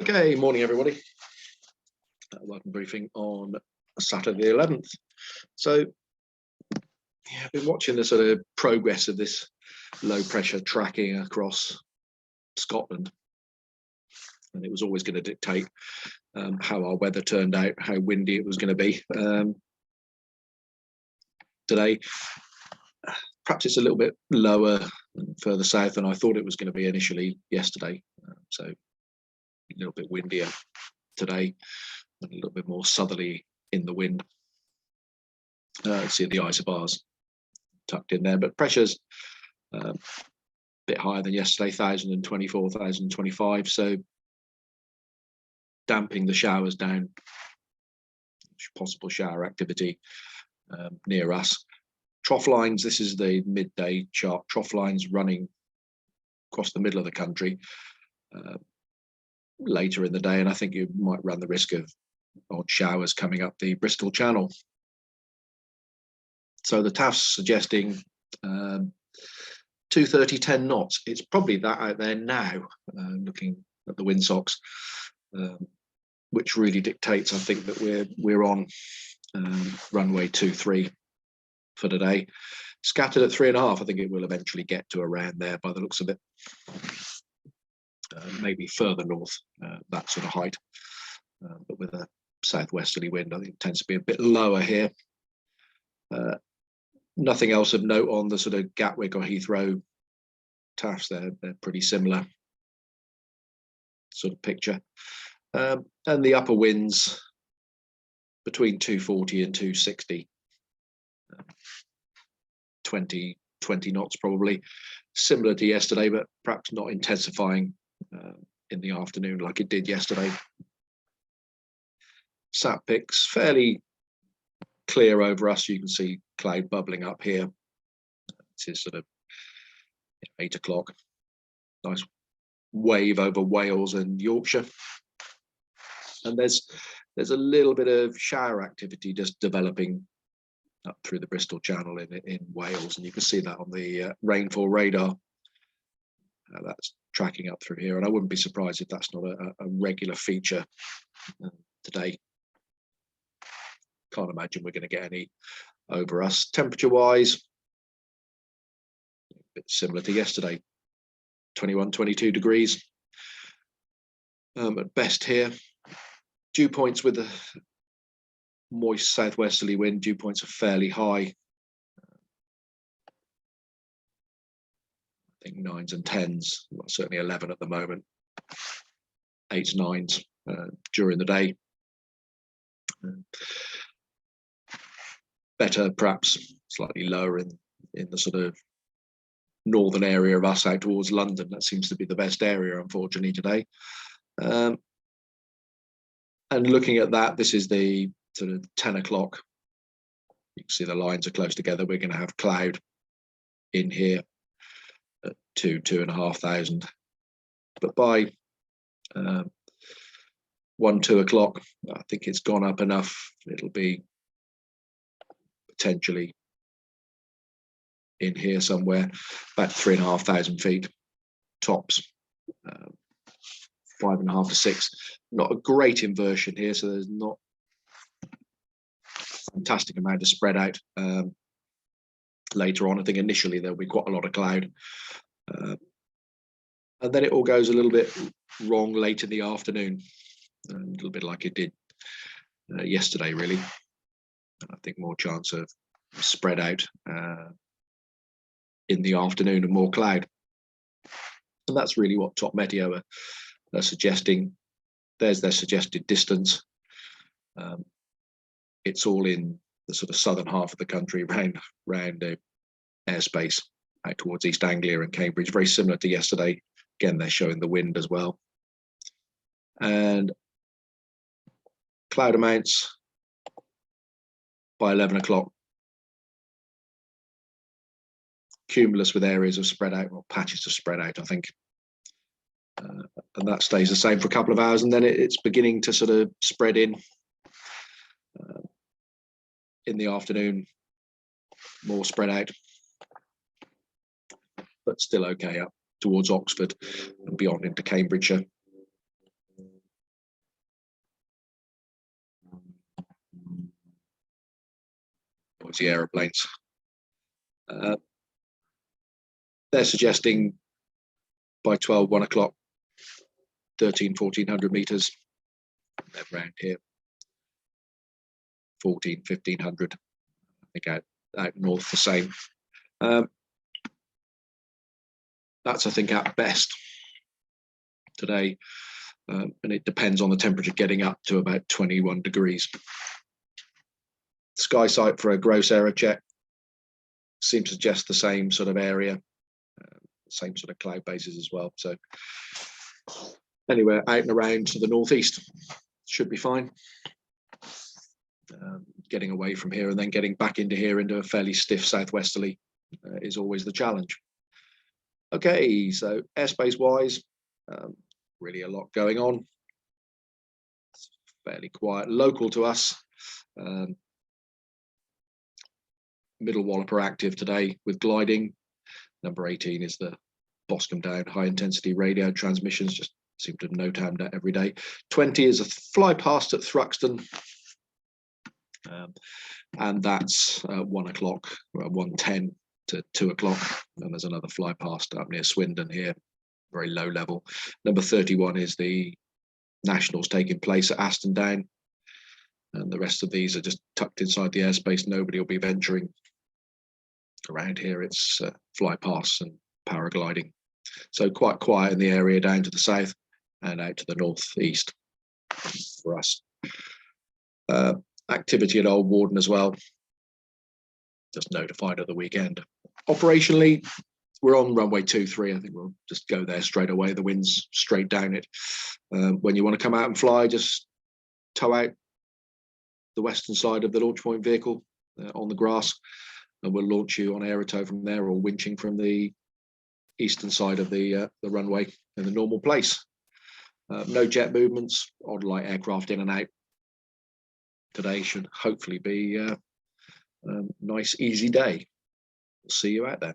Okay, morning everybody. Welcome briefing on Saturday the 11th. So, yeah, I've been watching the sort of progress of this low pressure tracking across Scotland, and it was always going to dictate how our weather turned out, how windy it was going to be today. Perhaps it's a little bit lower further south than I thought it was going to be initially yesterday. So a little bit windier today, and a little bit more southerly in the wind. See the isobars tucked in there, but pressure's a bit higher than yesterday, 1,024, 1,025. So damping the showers down, possible shower activity near us. Trough lines, this is the midday chart. Trough lines running across the middle of the country later in the day, and I think you might run the risk of odd showers coming up the Bristol Channel. So the TAF's suggesting 230, 10 knots. It's probably that out there now, looking at the windsocks, which really dictates, I think, that we're on runway 23 for today. Scattered at 3.5, I think it will eventually get to around there by the looks of it. Maybe further north, that sort of height, but with a southwesterly wind, I think it tends to be a bit lower here. Nothing else of note on the sort of Gatwick or Heathrow TAFs. They're pretty similar sort of picture. And the upper winds between 240 and 260. 20 knots probably, similar to yesterday, but perhaps not intensifying in the afternoon like it did yesterday. Sat pics fairly clear over us. You can see cloud bubbling up here. This is sort of 8 o'clock. Nice wave over Wales and Yorkshire. And there's a little bit of shower activity just developing up through the Bristol Channel in Wales, and you can see that on the rainfall radar. That's tracking up through here, and I wouldn't be surprised if that's not a regular feature today. Can't imagine we're going to get any over us. Temperature-wise, a bit similar to yesterday, 21, 22 degrees at best here. Dew points with a moist southwesterly wind, dew points are fairly high. I think 9s and 10s, well, certainly 11 at the moment, 8s, 9s during the day. Better, perhaps slightly lower in the sort of northern area of us out towards London. That seems to be the best area, unfortunately, today. And looking at that, this is the sort of 10 o'clock. You can see the lines are close together. We're going to have cloud in here at 2,500. But by 1, 2 o'clock, I think it's gone up enough. It'll be potentially in here somewhere, about 3,500 feet tops, 5.5 to 6. Not a great inversion here, so there's not a fantastic amount of spread out later on. I think initially there'll be quite a lot of cloud, and then it all goes a little bit wrong late in the afternoon, a little bit like it did yesterday, really. I think more chance of spread out in the afternoon and more cloud. And that's really what Top Meteo are suggesting. There's their suggested distance. It's all in the sort of southern half of the country, around airspace out towards East Anglia and Cambridge, very similar to yesterday. Again, they're showing the wind as well. And cloud amounts by 11 o'clock. Cumulus with areas of spread out, or patches of spread out, I think. And that stays the same for a couple of hours, and then it's beginning to sort of spread in the afternoon, more spread out, but still okay up towards Oxford and beyond into Cambridgeshire. noisy aeroplanes. They're suggesting by 1 o'clock, 1400 meters. They're around here, 1500. I think out north the same. That's, I think, at best today. And it depends on the temperature getting up to about 21 degrees. Sky sight for a gross error check seems to suggest the same sort of area, same sort of cloud bases as well. So anywhere out and around to the northeast should be fine. Getting away from here and then getting back into here into a fairly stiff southwesterly is always the challenge. Okay, so airspace wise, really a lot going on. It's fairly quiet, local to us. Middle Walloper active today with gliding. Number 18 is the Boscombe Down high intensity radio transmissions, just seem to have no time that every day. 20 is a fly past at Thruxton. And that's 1 o'clock, 1:10 to 2 o'clock. And there's another fly past up near Swindon here, very low level. Number 31 is the Nationals taking place at Aston Down. And the rest of these are just tucked inside the airspace. Nobody will be venturing around here. It's fly pasts and paragliding. So quite quiet in the area down to the south and out to the northeast for us. Activity at Old Warden as well, just notified at the weekend. Operationally, we're on runway 23. I think we'll just go there straight away. The wind's straight down it. When you want to come out and fly, just tow out the western side of the launch point vehicle on the grass, and we'll launch you on aerotow from there, or winching from the eastern side of the runway in the normal place. No jet movements, odd light aircraft in and out. Today should hopefully be a nice, easy day. We'll see you out there.